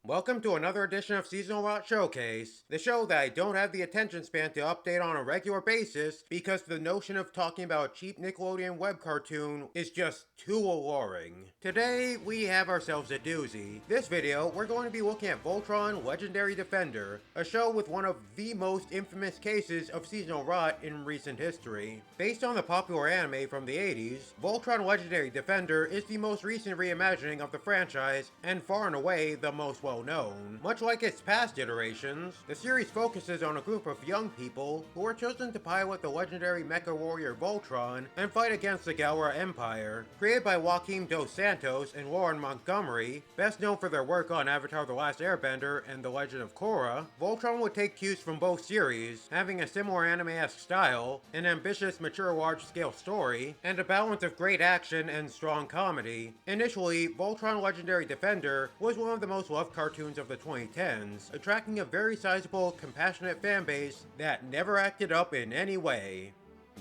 Welcome to another edition of Seasonal Rot Showcase, the show that I don't have the attention span to update on a regular basis because the notion of talking about a cheap Nickelodeon web cartoon is just too alluring. Today, we have ourselves a doozy. This video, we're going to be looking at Voltron Legendary Defender, a show with one of the most infamous cases of seasonal rot in recent history. Based on the popular anime from the 80s, Voltron Legendary Defender is the most recent reimagining of the franchise and far and away the most well-known. Much like its past iterations, the series focuses on a group of young people who are chosen to pilot the legendary mecha warrior Voltron and fight against the Galra Empire. Created by Joaquim Dos Santos and Lauren Montgomery, best known for their work on Avatar: The Last Airbender and The Legend of Korra, Voltron would take cues from both series, having a similar anime-esque style, an ambitious, mature, large-scale story, and a balance of great action and strong comedy. Initially, Voltron Legendary Defender was one of the most loved cartoons of the 2010s, attracting a very sizable, compassionate fanbase that never acted up in any way.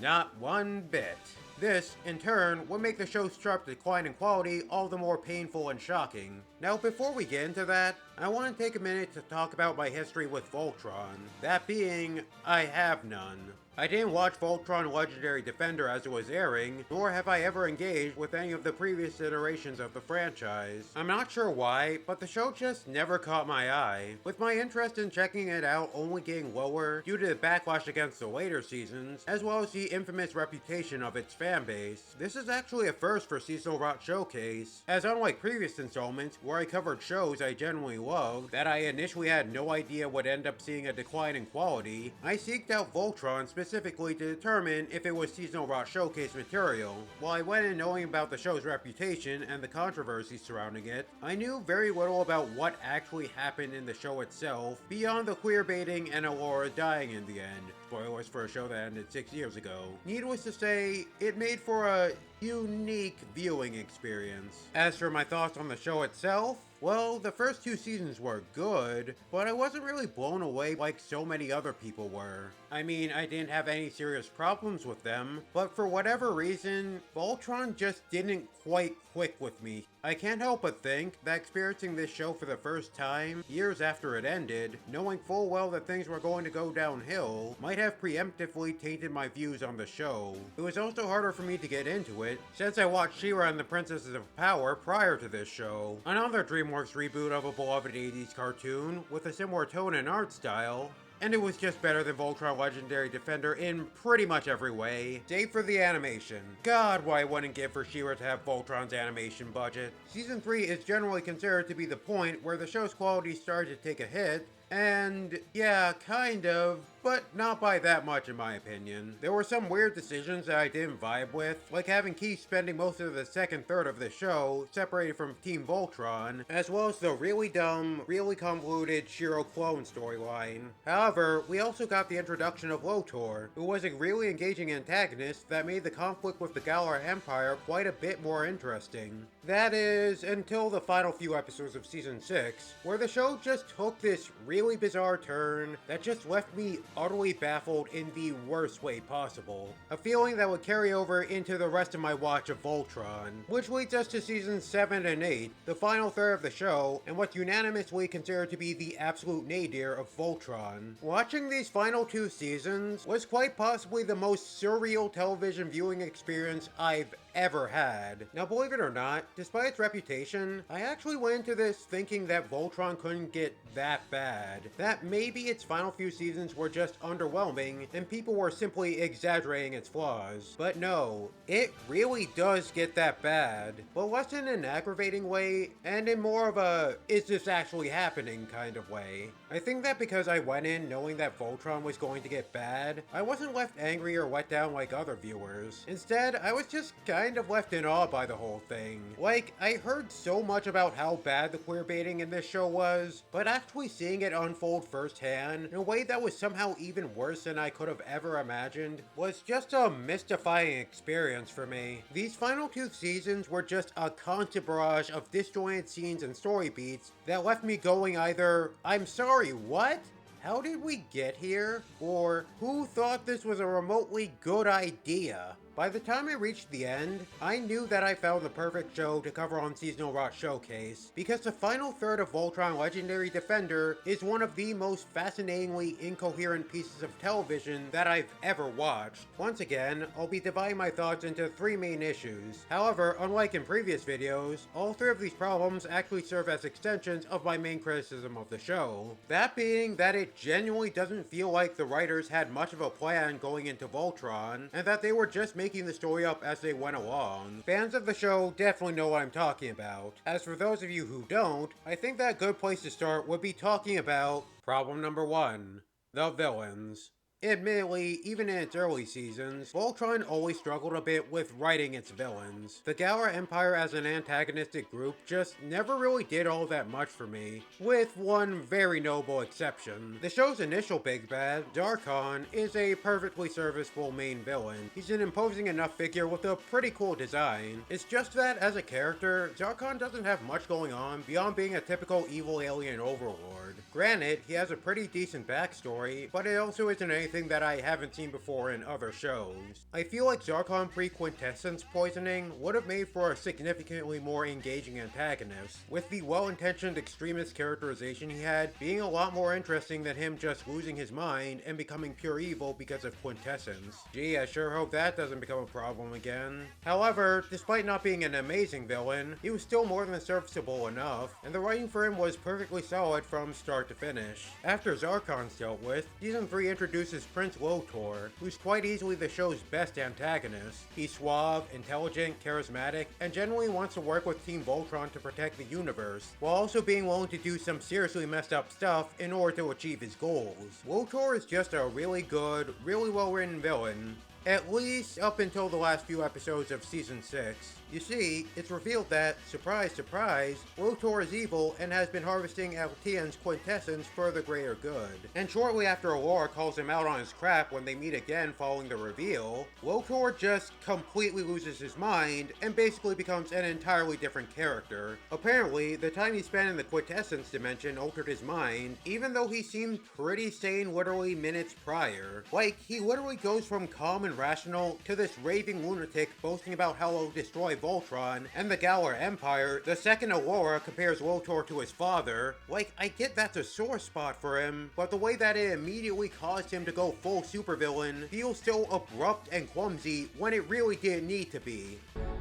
Not one bit. This, in turn, would make the show's sharp decline in quality all the more painful and shocking. Now, before we get into that, I want to take a minute to talk about my history with Voltron. That being, I have none. I didn't watch Voltron Legendary Defender as it was airing, nor have I ever engaged with any of the previous iterations of the franchise. I'm not sure why, but the show just never caught my eye, with my interest in checking it out only getting lower due to the backlash against the later seasons, as well as the infamous reputation of its fanbase. This is actually a first for Seasonal Rot Showcase, as unlike previous installments where I covered shows I genuinely loved that I initially had no idea would end up seeing a decline in quality, I seeked out Voltron specifically to determine if it was Seasonal Rot Showcase material. While I went in knowing about the show's reputation and the controversy surrounding it, I knew very little about what actually happened in the show itself, beyond the queerbaiting and Lotor dying in the end. Spoilers for a show that ended 6 years ago. Needless to say, it made for a unique viewing experience. As for my thoughts on the show itself, well, the first 2 seasons were good, but I wasn't really blown away like so many other people were. I mean, I didn't have any serious problems with them, but for whatever reason, Voltron just didn't quite click with me. I can't help but think that experiencing this show for the first time, years after it ended, knowing full well that things were going to go downhill, might have preemptively tainted my views on the show. It was also harder for me to get into it, since I watched She-Ra and the Princesses of Power prior to this show, another DreamWorks reboot of a beloved 80s cartoon with a similar tone and art style, and it was just better than Voltron Legendary Defender in pretty much every way, save for the animation. God, why I wouldn't give for She-Ra to have Voltron's animation budget. Season 3 is generally considered to be the point where the show's quality started to take a hit, and yeah, kind of, but not by that much in my opinion. There were some weird decisions that I didn't vibe with, like having Keith spending most of the second third of the show separated from Team Voltron, as well as the really dumb, really convoluted Shiro clone storyline. However, we also got the introduction of Lotor, who was a really engaging antagonist that made the conflict with the Galra Empire quite a bit more interesting. That is, until the final few episodes of Season 6, where the show just took this really bizarre turn that just left me utterly baffled in the worst way possible. A feeling that would carry over into the rest of my watch of Voltron. Which leads us to Seasons 7 and 8, the final third of the show, and what's unanimously considered to be the absolute nadir of Voltron. Watching these final 2 seasons was quite possibly the most surreal television viewing experience I've ever had. Now, believe it or not, despite its reputation, I actually went into this thinking that Voltron couldn't get that bad. That maybe its final few seasons were just underwhelming and people were simply exaggerating its flaws. But no, it really does get that bad. But less in an aggravating way and in more of a is this actually happening kind of way. I think that because I went in knowing that Voltron was going to get bad, I wasn't left angry or let down like other viewers. Instead, I was just kind of left in awe by the whole thing. Like, I heard so much about how bad the queerbaiting in this show was, but actually seeing it unfold firsthand in a way that was somehow even worse than I could have ever imagined was just a mystifying experience for me. These final 2 seasons were just a constant barrage of disjointed scenes and story beats that left me going either, I'm sorry, what? How did we get here? Or, who thought this was a remotely good idea? By the time I reached the end, I knew that I found the perfect show to cover on Seasonal Rot Showcase, because the final third of Voltron Legendary Defender is one of the most fascinatingly incoherent pieces of television that I've ever watched. Once again, I'll be dividing my thoughts into 3 main issues. However, unlike in previous videos, all 3 of these problems actually serve as extensions of my main criticism of the show. That being that it genuinely doesn't feel like the writers had much of a plan going into Voltron, and that they were just making the story up as they went along. Fans of the show definitely know what I'm talking about. As for those of you who don't, I think that a good place to start would be talking about problem number 1, the villains. Admittedly, even in its early seasons, Voltron always struggled a bit with writing its villains. The Galar Empire as an antagonistic group just never really did all that much for me, with one very notable exception. The show's initial big bad, Zarkon, is a perfectly serviceable main villain. He's an imposing enough figure with a pretty cool design. It's just that, as a character, Zarkon doesn't have much going on beyond being a typical evil alien overlord. Granted, he has a pretty decent backstory, but it also isn't anything that I haven't seen before in other shows. I feel like Zarkon pre-Quintessence poisoning would have made for a significantly more engaging antagonist, with the well-intentioned extremist characterization he had being a lot more interesting than him just losing his mind and becoming pure evil because of Quintessence. Gee, I sure hope that doesn't become a problem again. However, despite not being an amazing villain, he was still more than serviceable enough, and the writing for him was perfectly solid from start to finish. After Zarkon's dealt with, Season 3 introduces Prince Lotor, who's quite easily the show's best antagonist. He's suave, intelligent, charismatic, and generally wants to work with Team Voltron to protect the universe, while also being willing to do some seriously messed up stuff in order to achieve his goals. Lotor is just a really good, really well written villain. At least up until the last few episodes of Season 6. You see, it's revealed that, surprise surprise, Lotor is evil and has been harvesting Altian's quintessence for the greater good. And shortly after Aurora calls him out on his crap when they meet again following the reveal, Lotor just completely loses his mind and basically becomes an entirely different character. Apparently, the time he spent in the quintessence dimension altered his mind, even though he seemed pretty sane literally minutes prior. Like, he literally goes from calm and rational to this raving lunatic boasting about how he'll destroy Voltron and the Galar Empire the second Aurora compares Lotor to his father. Like, I get that's a sore spot for him, but the way that it immediately caused him to go full supervillain feels so abrupt and clumsy when it really didn't need to be.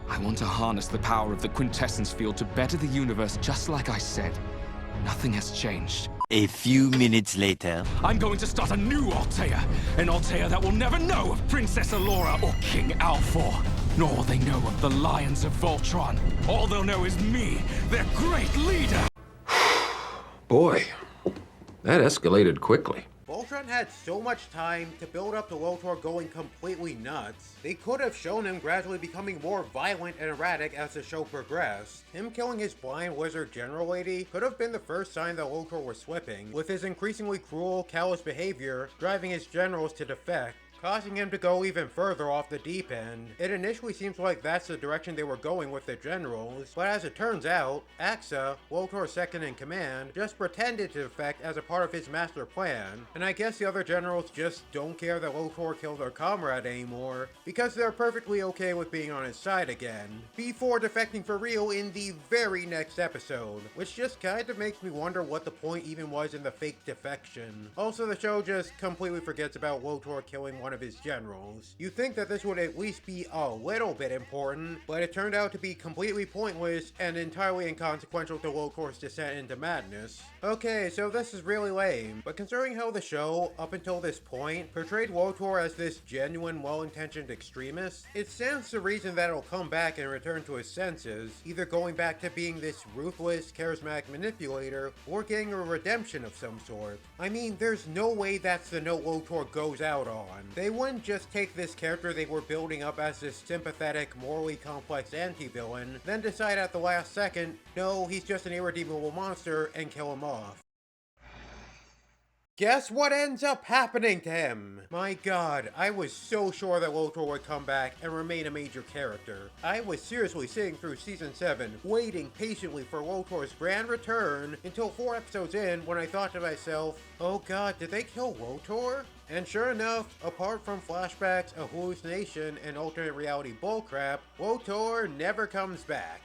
I want to harness the power of the quintessence field to better the universe, just like I said. Nothing has changed. A few minutes later... I'm going to start a new Altea, an Altea that will never know of Princess Allura or King Alfor, nor will they know of the Lions of Voltron. All they'll know is me, their great leader! Boy, that escalated quickly. Voltron had so much time to build up to Lotor going completely nuts. They could have shown him gradually becoming more violent and erratic as the show progressed. Him killing his blind wizard general lady could have been the first sign that Lotor was slipping, with his increasingly cruel, callous behavior driving his generals to defect, causing him to go even further off the deep end. It initially seems like that's the direction they were going with the generals, but as it turns out, Axa, Lotor's second in command, just pretended to defect as a part of his master plan, and I guess the other generals just don't care that Lotor killed their comrade anymore, because they're perfectly okay with being on his side again, before defecting for real in the very next episode, which just kind of makes me wonder what the point even was in the fake defection. Also, the show just completely forgets about Lotor killing one of his generals. You'd think that this would at least be a little bit important, but it turned out to be completely pointless and entirely inconsequential to Lotor's descent into madness. Okay, so this is really lame, but considering how the show, up until this point, portrayed Lotor as this genuine, well-intentioned extremist, it stands to reason that he'll come back and return to his senses, either going back to being this ruthless, charismatic manipulator, or getting a redemption of some sort. I mean, there's no way that's the note Lotor goes out on. They wouldn't just take this character they were building up as this sympathetic, morally complex anti-villain, then decide at the last second, no, he's just an irredeemable monster, and kill him off. guess what ends up happening to him? My god, I was so sure that Lotor would come back and remain a major character. I was seriously sitting through season 7, waiting patiently for Lotor's grand return until 4 episodes in when I thought to myself, oh god, did they kill Lotor? And sure enough, apart from flashbacks, a hallucination, and alternate reality bullcrap, Lotor never comes back.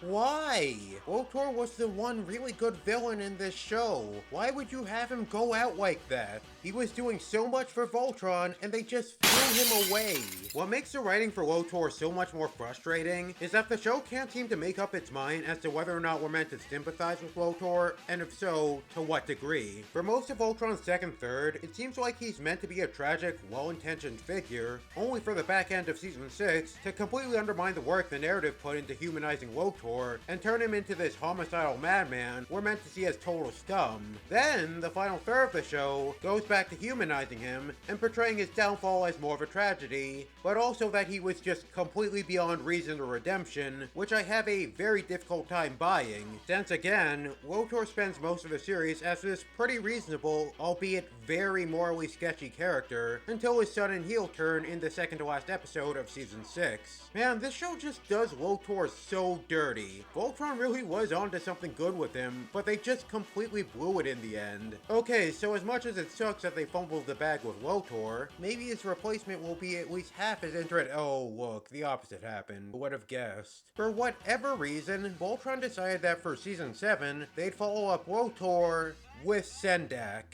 Why? Lotor was the one really good villain in this show. Why would you have him go out like that? He was doing so much for Voltron, and they just threw him away. What makes the writing for Lotor so much more frustrating is that the show can't seem to make up its mind as to whether or not we're meant to sympathize with Lotor, and if so, to what degree. For most of Voltron's second third, it seems like he's meant to be a tragic, well-intentioned figure, only for the back end of season 6 to completely undermine the work the narrative put into humanizing Lotor and turn him into this homicidal madman we're meant to see as total scum. Then, the final third of the show goes back to humanizing him and portraying his downfall as more of a tragedy, but also that he was just completely beyond reason or redemption, which I have a very difficult time buying, since again, Lotor spends most of the series as this pretty reasonable, albeit very morally sketchy character, until his sudden heel turn in the second to last episode of season 6. Man, this show just does Lotor so dirty. Voltron really was onto something good with him, but they just completely blew it in the end. Okay, so as much as it sucks that they fumbled the bag with Lotor, maybe his replacement will be at least half as interesting. Oh, look, the opposite happened. Who would have guessed? For whatever reason, Voltron decided that for season 7, they'd follow up Lotor with Sendak.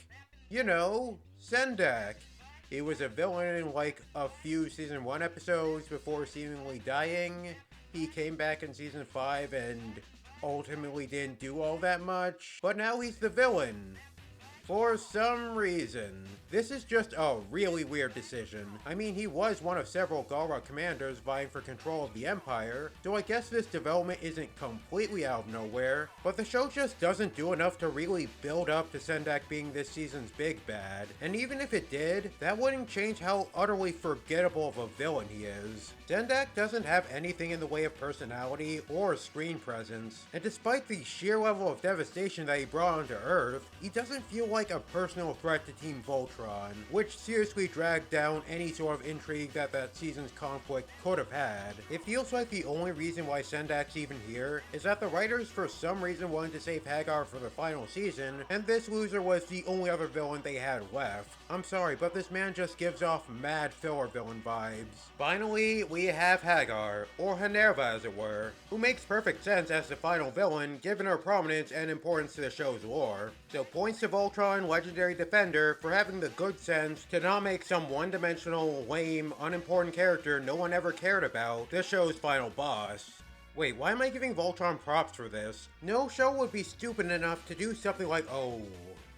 You know, Sendak. He was a villain in like a few season 1 episodes before seemingly dying. He came back in season 5 and ultimately didn't do all that much, but now he's the villain. For some reason. This is just a really weird decision. I mean, he was one of several Galra commanders vying for control of the Empire, so I guess this development isn't completely out of nowhere, but the show just doesn't do enough to really build up to Sendak being this season's big bad. And even if it did, that wouldn't change how utterly forgettable of a villain he is. Sendak doesn't have anything in the way of personality or screen presence, and despite the sheer level of devastation that he brought onto Earth, he doesn't feel like a personal threat to Team Voltron, which seriously dragged down any sort of intrigue that season's conflict could have had. It feels like the only reason why Sendak's even here is that the writers for some reason wanted to save Hagar for the final season, and this loser was the only other villain they had left. I'm sorry, but this man just gives off mad filler villain vibes. Finally, we have Hagar, or Hanerva as it were, who makes perfect sense as the final villain given her prominence and importance to the show's lore. So points to Voltron Legendary Defender for having the good sense to not make some one-dimensional, lame, unimportant character no one ever cared about the show's final boss. Wait, why am I giving Voltron props for this? No show would be stupid enough to do something like, oh.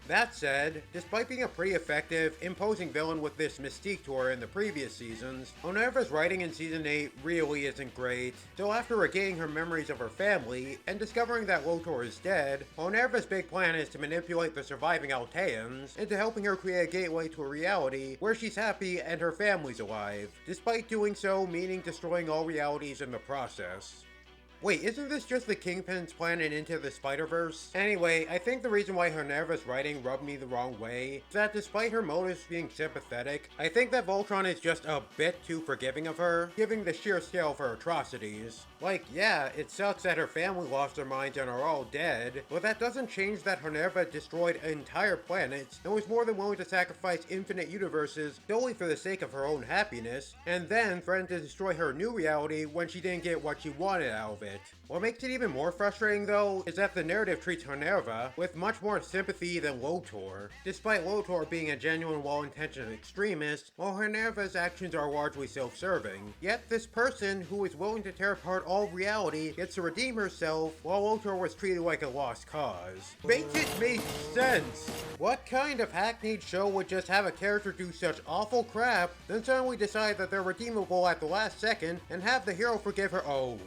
That said, despite being a pretty effective, imposing villain with this mystique to her in the previous seasons, Honerva's writing in season 8 really isn't great. So after regaining her memories of her family, and discovering that Lotor is dead, Honerva's big plan is to manipulate the surviving Alteans into helping her create a gateway to a reality where she's happy and her family's alive, despite doing so meaning destroying all realities in the process. Wait, isn't this just the Kingpin's plan in Into the Spider-Verse? Anyway, I think the reason why Honerva's writing rubbed me the wrong way is that despite her motives being sympathetic, I think that Voltron is just a bit too forgiving of her, given the sheer scale of her atrocities. Like, yeah, it sucks that her family lost their minds and are all dead, but that doesn't change that Honerva destroyed entire planets and was more than willing to sacrifice infinite universes solely for the sake of her own happiness, and then threatened to destroy her new reality when she didn't get what she wanted out of it. What makes it even more frustrating though is that the narrative treats Honerva with much more sympathy than Lotor, despite Lotor being a genuine well-intentioned extremist, while Honerva's actions are largely self-serving. Yet this person who is willing to tear apart all reality gets to redeem herself while Lotor was treated like a lost cause. Make it make sense! What kind of hackneyed show would just have a character do such awful crap, then suddenly decide that they're redeemable at the last second and have the hero forgive her? Oh.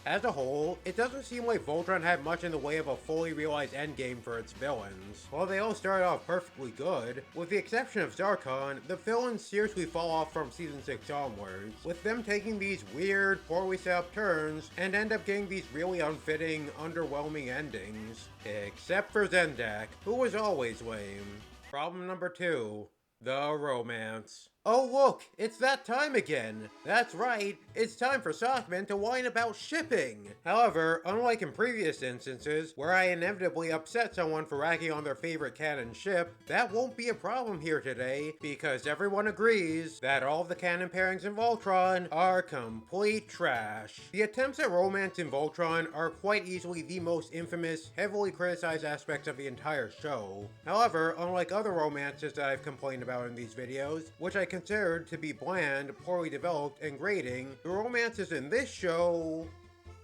As a whole, it doesn't seem like Voltron had much in the way of a fully realized endgame for its villains. While they all started off perfectly good, with the exception of Zarkon, the villains seriously fall off from Season 6 onwards, with them taking these weird, poorly set up turns, and end up getting these really unfitting, underwhelming endings. Except for Zendak, who was always lame. Problem number 2. The romance. Oh look, it's that time again! That's right, it's time for Sockman to whine about shipping! However, unlike in previous instances, where I inevitably upset someone for ragging on their favorite canon ship, that won't be a problem here today, because everyone agrees that all of the canon pairings in Voltron are complete trash. The attempts at romance in Voltron are quite easily the most infamous, heavily criticized aspects of the entire show. However, unlike other romances that I've complained about in these videos, which I considered to be bland, poorly developed, and grating, the romances in this show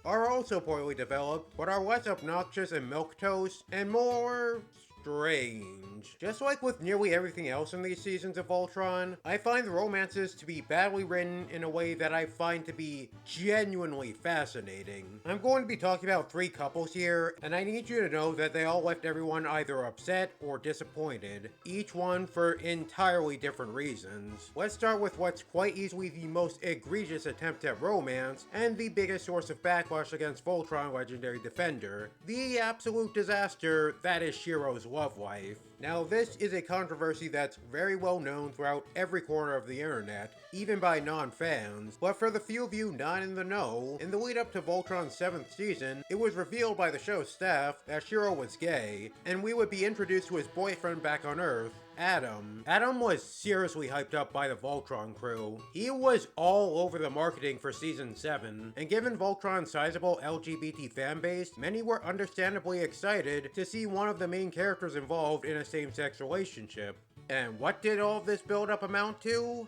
are also poorly developed, but are less obnoxious and milquetoast, and more strange. Just like with nearly everything else in these seasons of Voltron, I find the romances to be badly written in a way that I find to be genuinely fascinating. I'm going to be talking about 3 couples here, and I need you to know that they all left everyone either upset or disappointed, each one for entirely different reasons. Let's start with what's quite easily the most egregious attempt at romance, and the biggest source of backlash against Voltron Legendary Defender, the absolute disaster that is Shiro's love life. Now, this is a controversy that's very well known throughout every corner of the internet, even by non-fans, but for the few of you not in the know, in the lead up to Voltron's 7th season, it was revealed by the show's staff that Shiro was gay, and we would be introduced to his boyfriend back on Earth, Adam. Adam was seriously hyped up by the Voltron crew. He was all over the marketing for Season 7, and given Voltron's sizable LGBT fanbase, many were understandably excited to see one of the main characters involved in a same-sex relationship. And what did all of this build-up amount to?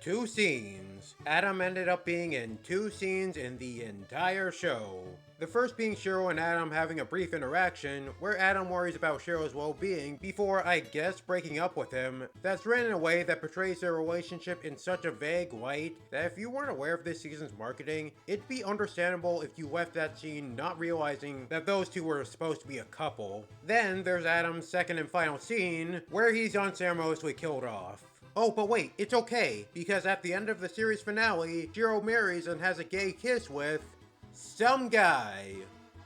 2 scenes. Adam ended up being in 2 scenes in the entire show. The first being Shiro and Adam having a brief interaction where Adam worries about Shiro's well-being before, I guess, breaking up with him. That's written in a way that portrays their relationship in such a vague light that if you weren't aware of this season's marketing, it'd be understandable if you left that scene not realizing that those two were supposed to be a couple. Then there's Adam's second and final scene where he's unceremoniously killed off. Oh, but wait, it's okay, because at the end of the series finale, Shiro marries and has a gay kiss with some guy.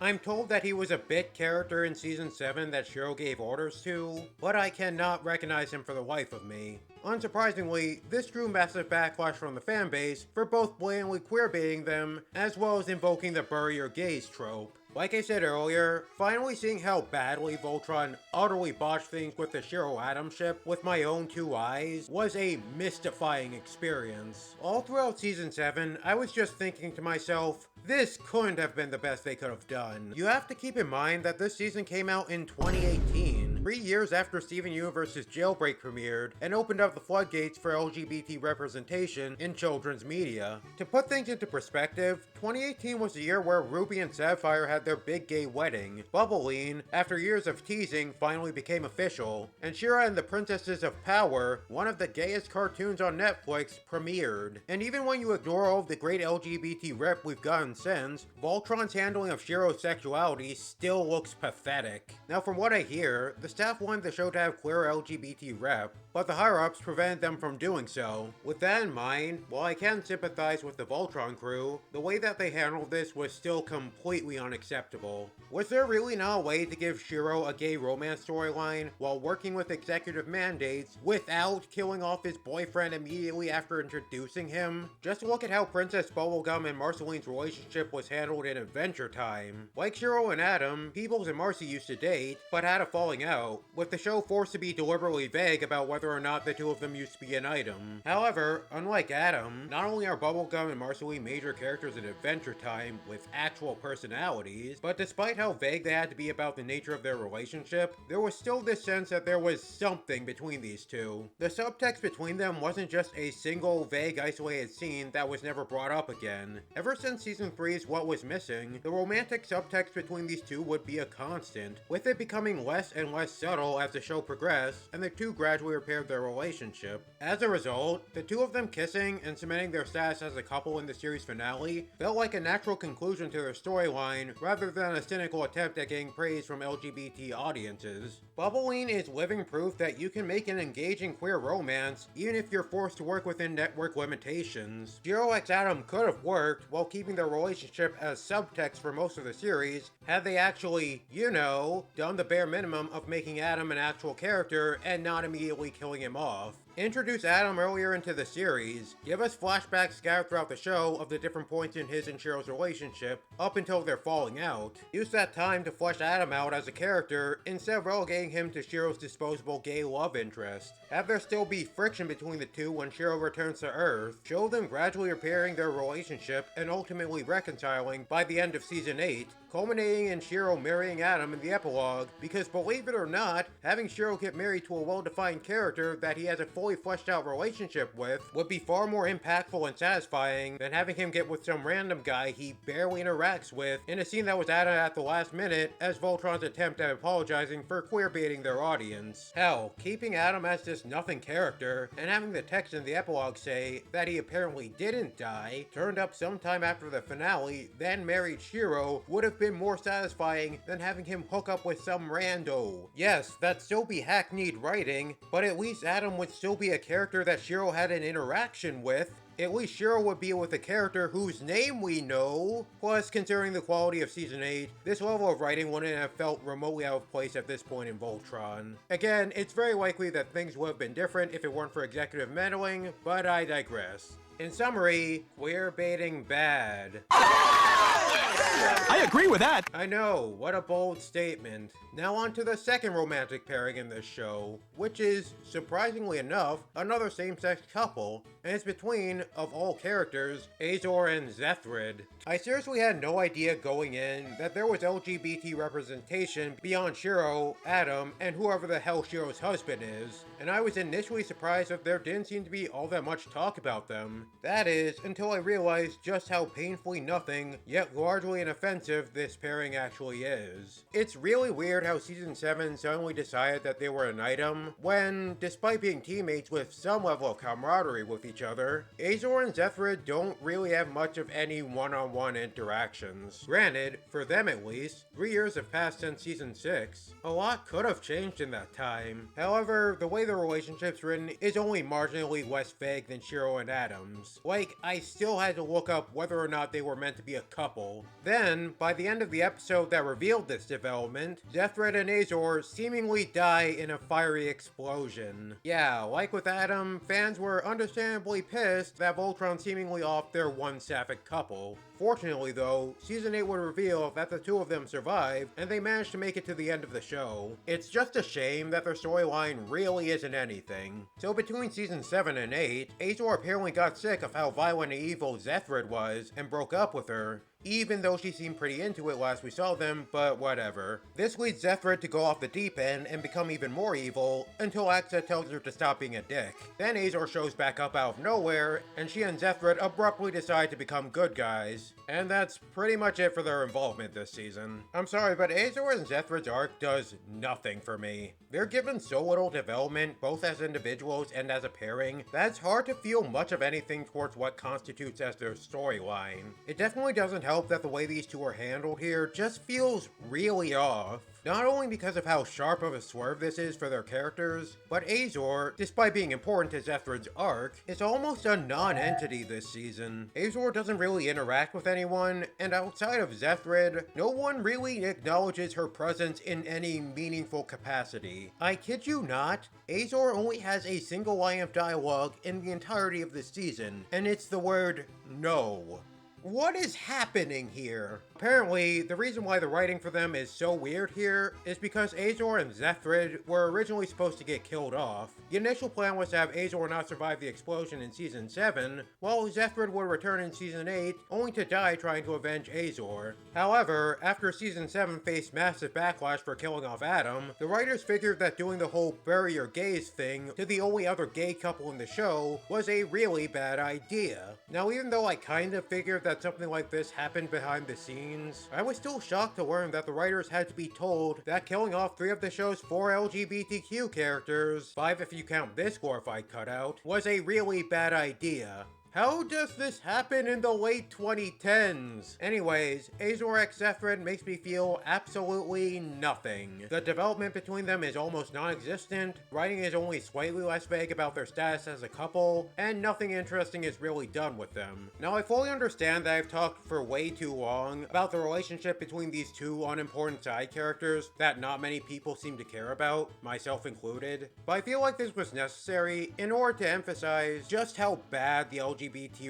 I'm told that he was a bit character in Season 7 that Shiro gave orders to, but I cannot recognize him for the life of me. Unsurprisingly, this drew massive backlash from the fanbase for both blatantly queerbaiting them, as well as invoking the bury your gays trope. Like I said earlier, finally seeing how badly Voltron utterly botched things with the Shiro-Adam ship with my own 2 eyes was a mystifying experience. All throughout Season 7, I was just thinking to myself, this couldn't have been the best they could have done. You have to keep in mind that this season came out in 2018, 3 years after Steven Universe's Jailbreak premiered and opened up the floodgates for LGBT representation in children's media. To put things into perspective, 2018 was the year where Ruby and Sapphire had their big gay wedding, Bubbleen, after years of teasing, finally became official, and She-Ra and the Princesses of Power, one of the gayest cartoons on Netflix, premiered. And even when you ignore all of the great LGBT rep we've gotten since, Voltron's handling of Shiro's sexuality still looks pathetic. Now from what I hear, the staff wanted the show to have clear LGBT rep, but the higher-ups prevented them from doing so. With that in mind, while I can sympathize with the Voltron crew, the way that they handled this was still completely unacceptable. Was there really not a way to give Shiro a gay romance storyline while working with executive mandates without killing off his boyfriend immediately after introducing him? Just look at how Princess Bubblegum and Marceline's relationship was handled in Adventure Time. Like Shiro and Adam, Peebles and Marcy used to date, but had a falling out, with the show forced to be deliberately vague about whether or not the two of them used to be an item. However, unlike Adam, not only are Bubblegum and Marceline major characters in Adventure Time with actual personalities, but despite how vague they had to be about the nature of their relationship, there was still this sense that there was something between these two. The subtext between them wasn't just a single vague isolated scene that was never brought up again. Ever since Season 3's What Was Missing, the romantic subtext between these two would be a constant, with it becoming less and less subtle as the show progressed, and the two gradually repaired their relationship. As a result, the two of them kissing and cementing their status as a couple in the series finale felt like a natural conclusion to their storyline rather than a cynical attempt at getting praise from LGBT audiences. Bubbling is living proof that you can make an engaging queer romance even if you're forced to work within network limitations. Shiro x Adam could have worked while keeping their relationship as subtext for most of the series had they actually, you know, done the bare minimum of making Adam an actual character and not immediately killing him off. Introduce Adam earlier into the series, give us flashbacks scattered throughout the show of the different points in his and Shiro's relationship up until their falling out. Use that time to flesh Adam out as a character instead of relegating him to Shiro's disposable gay love interest. Have there still be friction between the two when Shiro returns to Earth. Show them gradually repairing their relationship and ultimately reconciling by the end of Season 8, culminating in Shiro marrying Adam in the epilogue, because believe it or not, having Shiro get married to a well-defined character that he has a fully fleshed out relationship with would be far more impactful and satisfying than having him get with some random guy he barely interacts with in a scene that was added at the last minute as Voltron's attempt at apologizing for queerbaiting their audience. Hell, keeping Adam as this nothing character and having the text in the epilogue say that he apparently didn't die, turned up sometime after the finale, then married Shiro would have been more satisfying than having him hook up with some rando. Yes, that'd still be hackneyed writing, but at least Adam would still be a character that Shiro had an interaction with. At least Shiro would be with a character whose name we know. Plus, considering the quality of Season 8, this level of writing wouldn't have felt remotely out of place at this point in Voltron. Again, it's very likely that things would have been different if it weren't for executive meddling, but I digress. In summary, queerbaiting bad. I agree with that. I know, what a bold statement. Now on to the second romantic pairing in this show, which is, surprisingly enough, another same-sex couple, and it's between, of all characters, Azor and Zethrid. I seriously had no idea going in that there was LGBT representation beyond Shiro, Adam, and whoever the hell Shiro's husband is, and I was initially surprised that there didn't seem to be all that much talk about them. That is, until I realized just how painfully nothing, yet largely inoffensive this pairing actually is. It's really weird how Season 7 suddenly decided that they were an item, when, despite being teammates with some level of camaraderie with each other, Azor and Zethrid don't really have much of any one-on-one interactions. Granted, for them at least, 3 years have passed since Season 6. A lot could have changed in that time. However, the way the relationship's written is only marginally less vague than Shiro and Adam's. Like, I still had to look up whether or not they were meant to be a couple. Then, by the end of the episode that revealed this development, Zethrid and Azor seemingly die in a fiery explosion. Yeah, like with Adam, fans were understandably pissed that Voltron seemingly off their one sapphic couple. Fortunately though, Season 8 would reveal that the two of them survived, and they managed to make it to the end of the show. It's just a shame that their storyline really isn't anything. So between Season 7 and 8, Azor apparently got sick of how violent and evil Zethrid was, and broke up with her. Even though she seemed pretty into it last we saw them, but whatever. This leads Zethrid to go off the deep end and become even more evil, until Axa tells her to stop being a dick. Then Azor shows back up out of nowhere, and she and Zethrid abruptly decide to become good guys. And that's pretty much it for their involvement this season. I'm sorry, but Azor and Zethrid's arc does nothing for me. They're given so little development, both as individuals and as a pairing, that it's hard to feel much of anything towards what constitutes as their storyline. It definitely doesn't help that the way these two are handled here just feels really off. Not only because of how sharp of a swerve this is for their characters, but Azor, despite being important to Zethrid's arc, is almost a non-entity this season. Azor doesn't really interact with anyone, and outside of Zethrid, no one really acknowledges her presence in any meaningful capacity. I kid you not, Azor only has a single line of dialogue in the entirety of this season, and it's the word no. What is happening here? Apparently, the reason why the writing for them is so weird here is because Azor and Zethrid were originally supposed to get killed off. The initial plan was to have Azor not survive the explosion in Season 7, while Zethrid would return in Season 8, only to die trying to avenge Azor. However, after Season 7 faced massive backlash for killing off Adam, the writers figured that doing the whole bury your gays thing to the only other gay couple in the show was a really bad idea. Now, even though I kind of figured that something like this happened behind the scenes, scenes. I was still shocked to learn that the writers had to be told that killing off 3 of the show's 4 LGBTQ characters, 5 if you count this glorified cutout, was a really bad idea. How does this happen in the late 2010s? Anyways, Azor x Zephyrin makes me feel absolutely nothing. The development between them is almost non-existent, writing is only slightly less vague about their status as a couple, and nothing interesting is really done with them. Now, I fully understand that I've talked for way too long about the relationship between these two unimportant side characters that not many people seem to care about, myself included, but I feel like this was necessary in order to emphasize just how bad the LGBT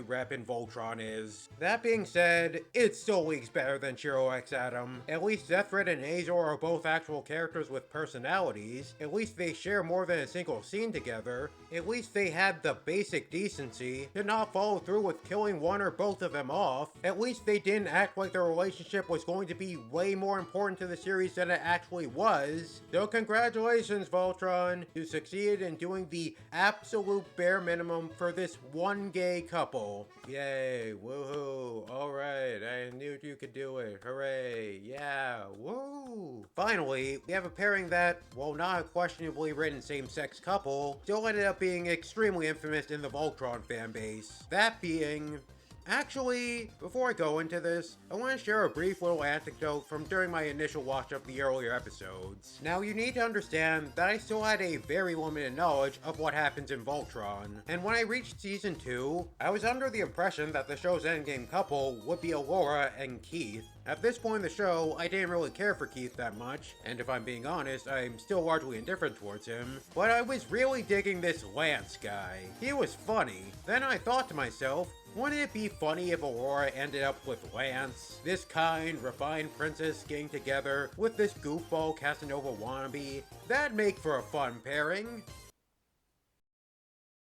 rep in Voltron is. That being said, it still leagues better than Shiro x Adam. At least Zephyrin and Azor are both actual characters with personalities, at least they share more than a single scene together, at least they had the basic decency to not follow through with killing one or both of them off, at least they didn't act like their relationship was going to be way more important to the series than it actually was. So congratulations, Voltron, you succeeded in doing the absolute bare minimum for this one gay couple. Yay, woohoo, alright, I knew you could do it, hooray, yeah, woo! Finally, we have a pairing that, while not a questionably written same-sex couple, still ended up being extremely infamous in the Voltron fanbase. That being... Actually, before I go into this, I want to share a brief little anecdote from during my initial watch of the earlier episodes. Now, you need to understand that I still had a very limited knowledge of what happens in Voltron, and when I reached Season 2, I was under the impression that the show's endgame couple would be Alora and Keith. At this point in the show, I didn't really care for Keith that much, and if I'm being honest, I'm still largely indifferent towards him, but I was really digging this Lance guy. He was funny. Then I thought to myself, wouldn't it be funny if Aurora ended up with Lance? This kind, refined princess getting together with this goofball Casanova wannabe? That'd make for a fun pairing.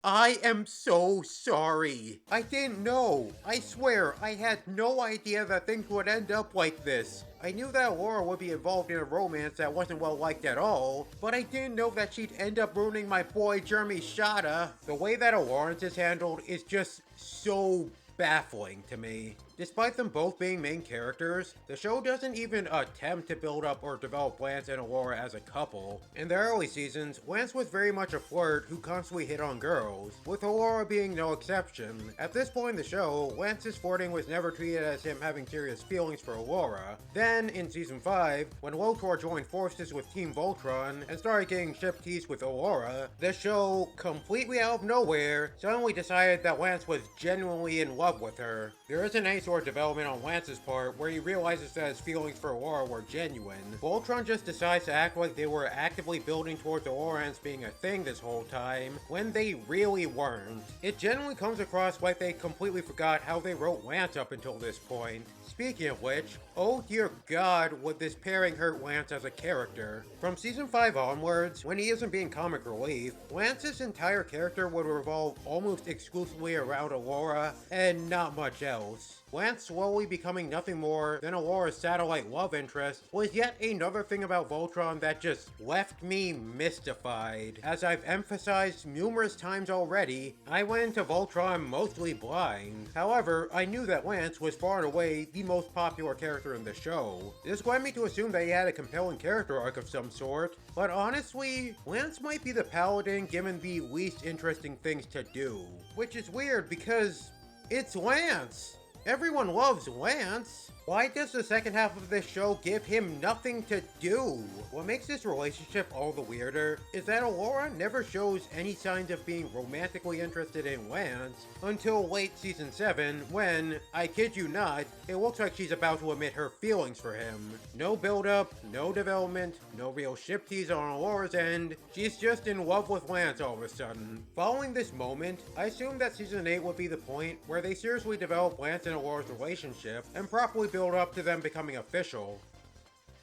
I am so sorry. I didn't know. I swear, I had no idea that things would end up like this. I knew that Laura would be involved in a romance that wasn't well liked at all, but I didn't know that she'd end up ruining my boy Jeremy Shada. The way that a Lawrence is handled is just so baffling to me. Despite them both being main characters, the show doesn't even attempt to build up or develop Lance and Aurora as a couple. In the early seasons, Lance was very much a flirt who constantly hit on girls, with Aurora being no exception. At this point in the show, Lance's flirting was never treated as him having serious feelings for Aurora. Then, in Season 5, when Lotor joined forces with Team Voltron and started getting ship teased with Aurora, the show, completely out of nowhere, suddenly decided that Lance was genuinely in love with her. There isn't any sort of development on Lance's part where he realizes that his feelings for Aurora were genuine. Voltron just decides to act like they were actively building towards Aurorans being a thing this whole time, when they really weren't. It generally comes across like they completely forgot how they wrote Lance up until this point. Speaking of which, oh dear god, would this pairing hurt Lance as a character. From Season 5 onwards, when he isn't being comic relief, Lance's entire character would revolve almost exclusively around Aurora, and not much else. Lance slowly becoming nothing more than Aurora's satellite love interest was yet another thing about Voltron that just left me mystified. As I've emphasized numerous times already, I went into Voltron mostly blind. However, I knew that Lance was far and away the most popular character in the show. This led me to assume that he had a compelling character arc of some sort, but honestly, Lance might be the paladin given the least interesting things to do. Which is weird because it's Lance! Everyone loves Lance. Why does the second half of this show give him nothing to do? What makes this relationship all the weirder is that Aurora never shows any signs of being romantically interested in Lance until late Season 7 when, I kid you not, it looks like she's about to admit her feelings for him. No build-up, no development, no real ship tease on Aurora's end, she's just in love with Lance all of a sudden. Following this moment, I assumed that Season 8 would be the point where they seriously develop Lance and Aurora's relationship and properly build up to them becoming official.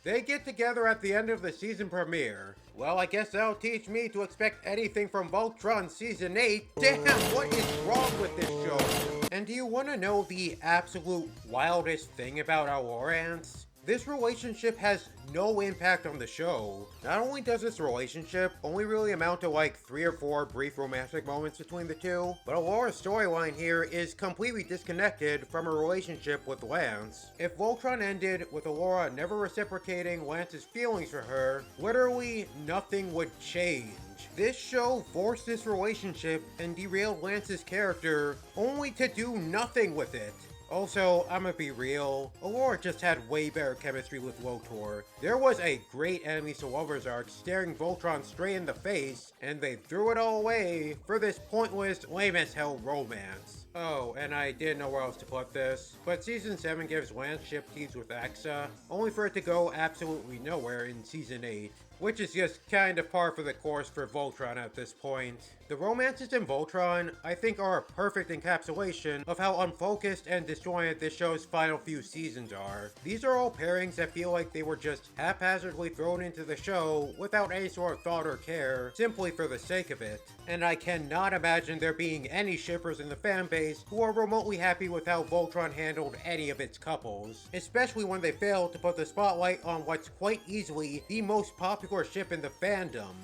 They get together at the end of the season premiere. Well, I guess that'll teach me to expect anything from Voltron Season 8. Damn, what is wrong with this show? And do you want to know the absolute wildest thing about Aurorans? This relationship has no impact on the show. Not only does this relationship only really amount to like 3 or 4 brief romantic moments between the two, but Alora's storyline here is completely disconnected from her relationship with Lance. If Voltron ended with Alora never reciprocating Lance's feelings for her, literally nothing would change. This show forced this relationship and derailed Lance's character only to do nothing with it. Also, I'ma be real, Alora just had way better chemistry with Lotor. There was a great enemies to lovers arc staring Voltron straight in the face, and they threw it all away for this pointless, lame as hell romance. Oh, and I didn't know where else to put this, but Season 7 gives Lance ship teams with Axa, only for it to go absolutely nowhere in Season 8. Which is just kind of par for the course for Voltron at this point. The romances in Voltron, I think, are a perfect encapsulation of how unfocused and disjointed this show's final few seasons are. These are all pairings that feel like they were just haphazardly thrown into the show without any sort of thought or care, simply for the sake of it. And I cannot imagine there being any shippers in the fanbase who are remotely happy with how Voltron handled any of its couples, especially when they failed to put the spotlight on what's quite easily the most popular ship in the fandom.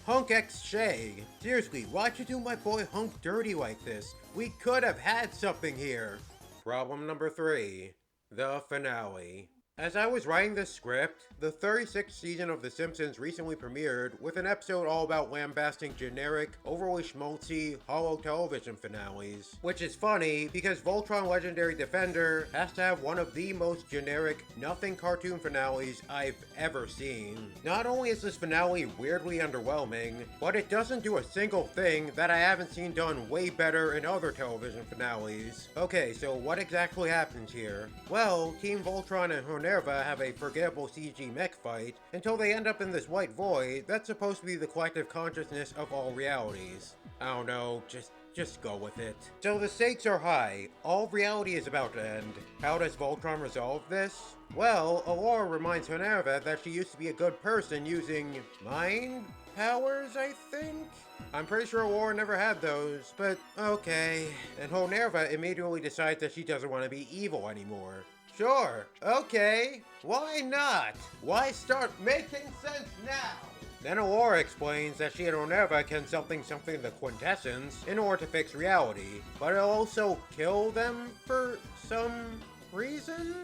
Hunk X Shay. Seriously, why'd you do my boy Hunk dirty like this? We could have had something here. Problem number 3. The finale. As I was writing this script, the 36th season of The Simpsons recently premiered with an episode all about lambasting generic, overly schmaltzy, hollow television finales. Which is funny, because Voltron Legendary Defender has to have one of the most generic, nothing cartoon finales I've ever seen. Not only is this finale weirdly underwhelming, but it doesn't do a single thing that I haven't seen done way better in other television finales. Okay, so what exactly happens here? Well, Team Voltron and Minerva have a forgettable CG mech fight until they end up in this white void that's supposed to be the collective consciousness of all realities. I don't know, just go with it. So the stakes are high. All reality is about to end. How does Voltron resolve this? Well, Alora reminds Minerva that she used to be a good person using mind powers, I think? I'm pretty sure Alora never had those, but okay. And Minerva immediately decides that she doesn't want to be evil anymore. Sure, okay, why not? Why start making sense now? Then Alora explains that she and Minerva can something the quintessence in order to fix reality, but it'll also kill them for some reason?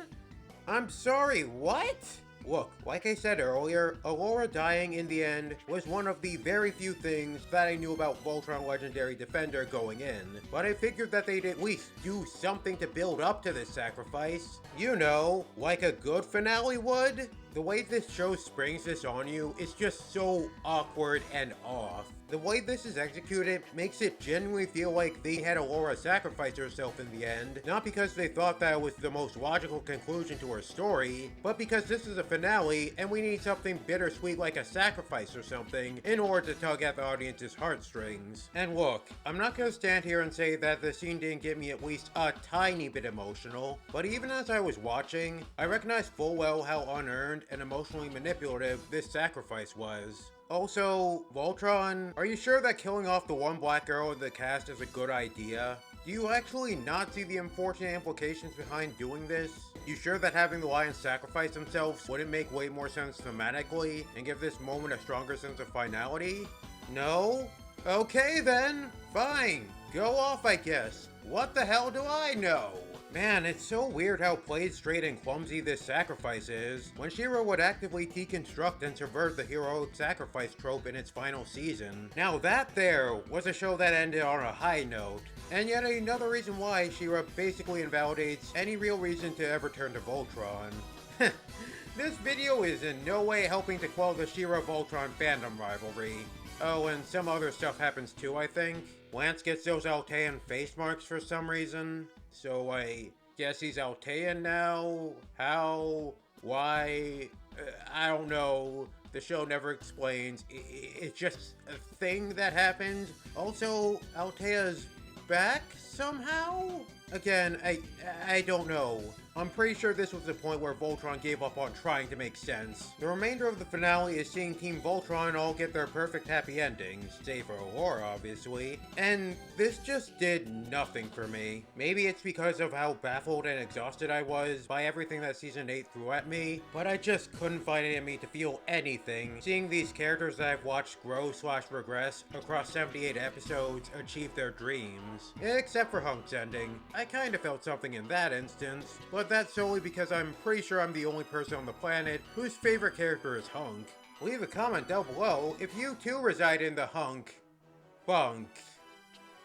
I'm sorry, what? Look, like I said earlier, Alora dying in the end was one of the very few things that I knew about Voltron Legendary Defender going in, but I figured that they'd at least do something to build up to this sacrifice. You know, like a good finale would? The way this show springs this on you is just so awkward and off. The way this is executed makes it genuinely feel like they had Alora sacrifice herself in the end, not because they thought that was the most logical conclusion to her story, but because this is a finale and we need something bittersweet like a sacrifice or something in order to tug at the audience's heartstrings. And look, I'm not gonna stand here and say that the scene didn't get me at least a tiny bit emotional, but even as I was watching, I recognized full well how unearned and emotionally manipulative this sacrifice was. Also, Voltron, are you sure that killing off the one black girl in the cast is a good idea? Do you actually not see the unfortunate implications behind doing this? You sure that having the Lions sacrifice themselves wouldn't make way more sense thematically and give this moment a stronger sense of finality? No? Okay then, fine. Go off, I guess. What the hell do I know? Man, it's so weird how played straight and clumsy this sacrifice is, when She-Ra would actively deconstruct and subvert the heroic sacrifice trope in its final season. Now that there was a show that ended on a high note, and yet another reason why She-Ra basically invalidates any real reason to ever turn to Voltron. This video is in no way helping to quell the She-Ra Voltron fandom rivalry. Oh, and some other stuff happens too, I think. Lance gets those Altean face marks for some reason. So I guess he's Altean now? How? Why? I don't know. The show never explains. It's just a thing that happened. Also, Altea's back somehow? Again, I don't know. I'm pretty sure this was the point where Voltron gave up on trying to make sense. The remainder of the finale is seeing Team Voltron all get their perfect happy endings, save for Aurora obviously, and this just did nothing for me. Maybe it's because of how baffled and exhausted I was by everything that Season 8 threw at me, but I just couldn't find it in me to feel anything seeing these characters that I've watched grow/regress across 78 episodes achieve their dreams. Except for Hunk's ending. I kinda felt something in that instance, but that's solely because I'm pretty sure I'm the only person on the planet whose favorite character is Hunk. Leave a comment down below if you too reside in the Hunk bunk.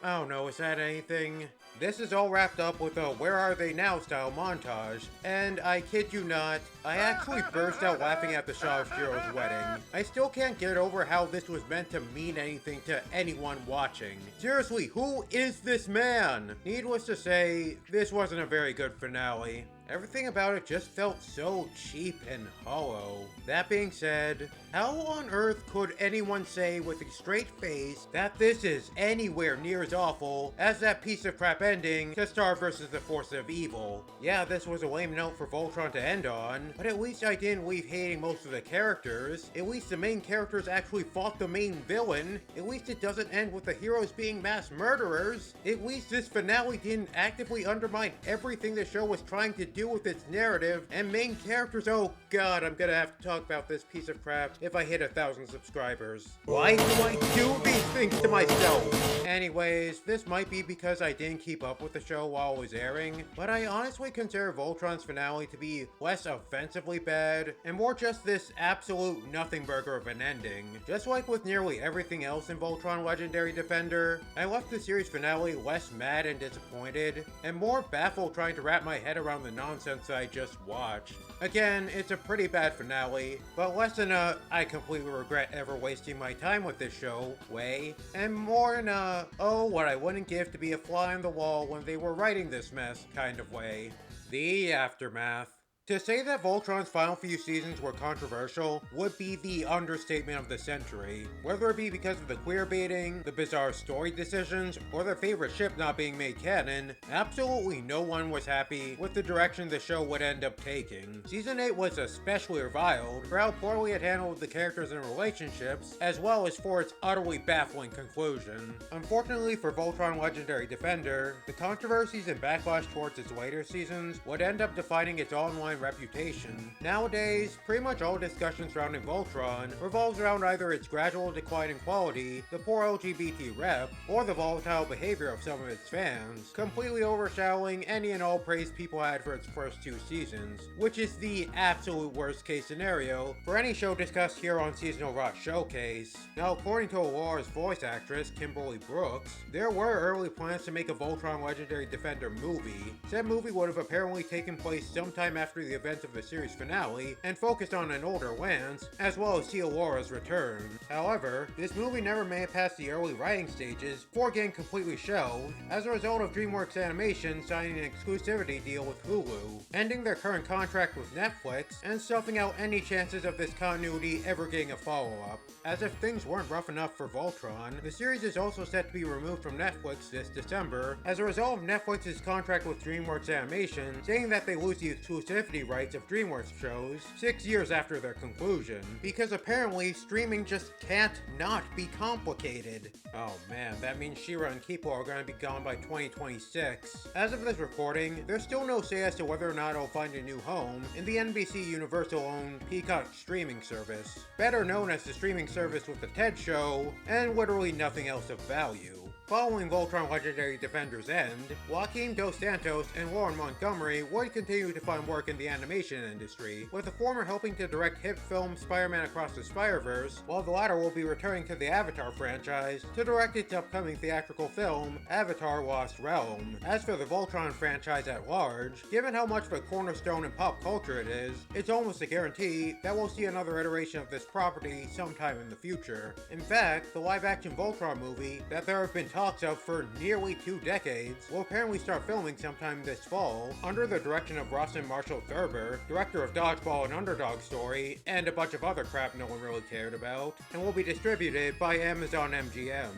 I don't know, is that anything? This is all wrapped up with a Where Are They Now style montage, and I kid you not, I actually burst out laughing at the shot of Shiro's wedding. I still can't get over how this was meant to mean anything to anyone watching. Seriously, who is this man? Needless to say, this wasn't a very good finale. Everything about it just felt so cheap and hollow. That being said, how on earth could anyone say with a straight face that this is anywhere near as awful as that piece of crap ending to Star vs. the Force of Evil? Yeah, this was a lame note for Voltron to end on, but at least I didn't leave hating most of the characters. At least the main characters actually fought the main villain. At least it doesn't end with the heroes being mass murderers. At least this finale didn't actively undermine everything the show was trying to do with its narrative and main characters. Oh god, I'm gonna have to talk about this piece of crap if I hit 1,000 subscribers. Why do I do these things to myself? Anyways, this might be because I didn't keep up with the show while it was airing, but I honestly consider Voltron's finale to be less offensively bad and more just this absolute nothing burger of an ending. Just like with nearly everything else in Voltron Legendary Defender, I left the series finale less mad and disappointed, and more baffled trying to wrap my head around the nonsense I just watched. Again, it's a pretty bad finale, but less in a I completely regret ever wasting my time with this show way, and more in a oh what I wouldn't give to be a fly on the wall when they were writing this mess kind of way. The aftermath. To say that Voltron's final few seasons were controversial would be the understatement of the century. Whether it be because of the queerbaiting, the bizarre story decisions, or their favorite ship not being made canon, absolutely no one was happy with the direction the show would end up taking. Season 8 was especially reviled for how poorly it handled the characters and relationships, as well as for its utterly baffling conclusion. Unfortunately for Voltron Legendary Defender, the controversies and backlash towards its later seasons would end up defining its online reputation. Nowadays, pretty much all discussion surrounding Voltron revolves around either its gradual decline in quality, the poor LGBT rep, or the volatile behavior of some of its fans, completely overshadowing any and all praise people had for its first 2 seasons, which is the absolute worst case scenario for any show discussed here on Seasonal Rot Showcase. Now, according to Alora's voice actress, Kimberly Brooks, there were early plans to make a Voltron Legendary Defender movie. Said movie would have apparently taken place sometime after the events of the series finale and focused on an older Lance, as well as see Alora's return. However, this movie never made it past the early writing stages before getting completely shelved as a result of DreamWorks Animation signing an exclusivity deal with Hulu, ending their current contract with Netflix, and stuffing out any chances of this continuity ever getting a follow-up. As if things weren't rough enough for Voltron, the series is also set to be removed from Netflix this December as a result of Netflix's contract with DreamWorks Animation saying that they lose the exclusivity rights of DreamWorks shows 6 years after their conclusion, because apparently streaming just can't not be complicated. Oh man, that means She-Ra and Kipo are going to be gone by 2026. As of this recording, there's still no say as to whether or not it'll find a new home in the NBC Universal-owned Peacock streaming service, better known as the streaming service with the TED Show, and literally nothing else of value. Following Voltron Legendary Defender's end, Joaquin Dos Santos and Lauren Montgomery would continue to find work in the animation industry, with the former helping to direct hit film Spider-Man Across the Spider-Verse, while the latter will be returning to the Avatar franchise to direct its upcoming theatrical film, Avatar Lost Realm. As for the Voltron franchise at large, given how much of a cornerstone in pop culture it is, it's almost a guarantee that we'll see another iteration of this property sometime in the future. In fact, the live-action Voltron movie that there have been talks of for nearly 2 decades will apparently start filming sometime this fall, under the direction of Rawson Marshall Thurber, director of Dodgeball and Underdog Story, and a bunch of other crap no one really cared about, and will be distributed by Amazon MGM.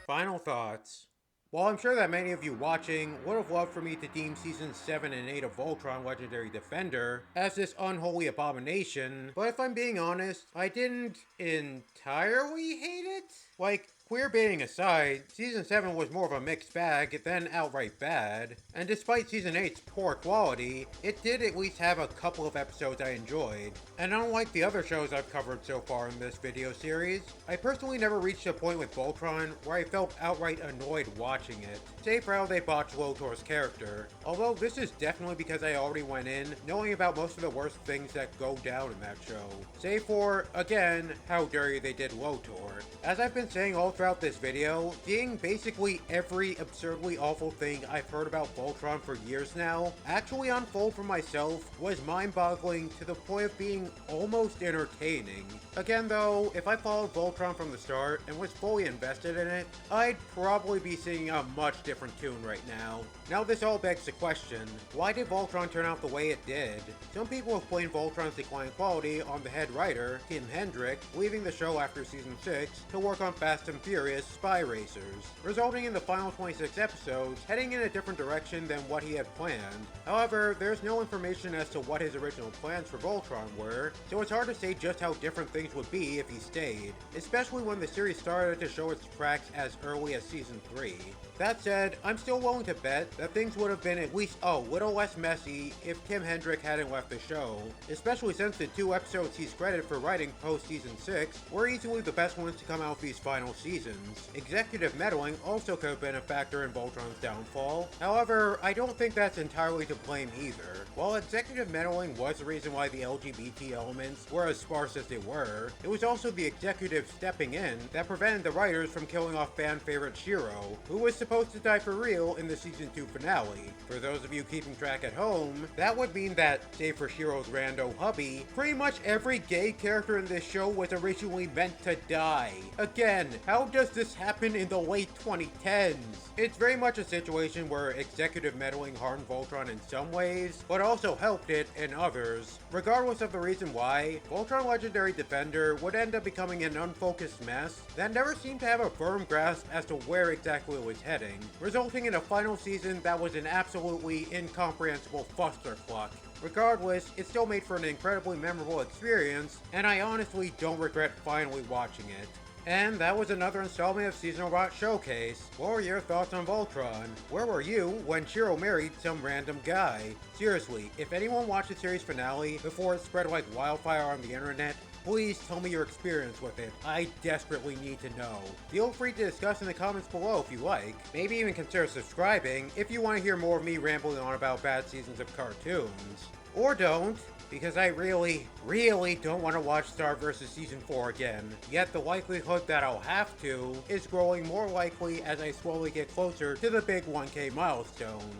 Final thoughts. While I'm sure that many of you watching would have loved for me to deem Seasons 7 and 8 of Voltron Legendary Defender as this unholy abomination, but if I'm being honest, I didn't entirely hate it. Like, queerbaiting aside, Season 7 was more of a mixed bag than outright bad, and despite Season 8's poor quality, it did at least have a couple of episodes I enjoyed. And unlike the other shows I've covered so far in this video series, I personally never reached a point with Voltron where I felt outright annoyed watching it, save for how they botched Lotor's character. Although this is definitely because I already went in knowing about most of the worst things that go down in that show, save for, again, how dirty they did Lotor. As I've been saying all throughout this video, seeing basically every absurdly awful thing I've heard about Voltron for years now actually unfold for myself was mind-boggling to the point of being almost entertaining. Again though, if I followed Voltron from the start and was fully invested in it, I'd probably be singing a much different tune right now. Now this all begs the question, why did Voltron turn out the way it did? Some people have blamed Voltron's declining quality on the head writer, Tim Hendrick, leaving the show after Season 6 to work on Fast and Furious Spy Racers, resulting in the final 26 episodes heading in a different direction than what he had planned. However, there's no information as to what his original plans for Voltron were, so it's hard to say just how different things would be if he stayed, especially when the series started to show its tracks as early as Season 3. That said, I'm still willing to bet that things would have been at least a little less messy if Tim Hendrick hadn't left the show, especially since the 2 episodes he's credited for writing post-Season 6 were easily the best ones to come out these final seasons. Executive meddling also could have been a factor in Voltron's downfall. However, I don't think that's entirely to blame either. While executive meddling was the reason why the LGBT elements were as sparse as they were, it was also the executive stepping in that prevented the writers from killing off fan favorite Shiro, who was supposed to die for real in the Season 2 finale. For those of you keeping track at home, that would mean that, save for Shiro's rando hubby, pretty much every gay character in this show was originally meant to die. Again, how does this happen in the late 2010s? It's very much a situation where executive meddling harmed Voltron in some ways, but also helped it in others. Regardless of the reason why, Voltron Legendary Defender would end up becoming an unfocused mess that never seemed to have a firm grasp as to where exactly it was heading, resulting in a final season that was an absolutely incomprehensible clusterfuck. Regardless, it still made for an incredibly memorable experience, and I honestly don't regret finally watching it. And that was another installment of Seasonal Rot Showcase. What were your thoughts on Voltron? Where were you when Shiro married some random guy? Seriously, if anyone watched the series finale before it spread like wildfire on the internet, please tell me your experience with it. I desperately need to know. Feel free to discuss in the comments below if you like. Maybe even consider subscribing if you want to hear more of me rambling on about bad seasons of cartoons. Or don't, because I really don't want to watch Star vs. Season 4 again. Yet the likelihood that I'll have to is growing more likely as I slowly get closer to the big 1K milestone.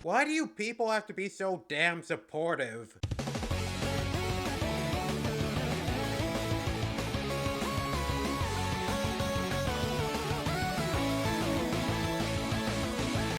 Why do you people have to be so damn supportive?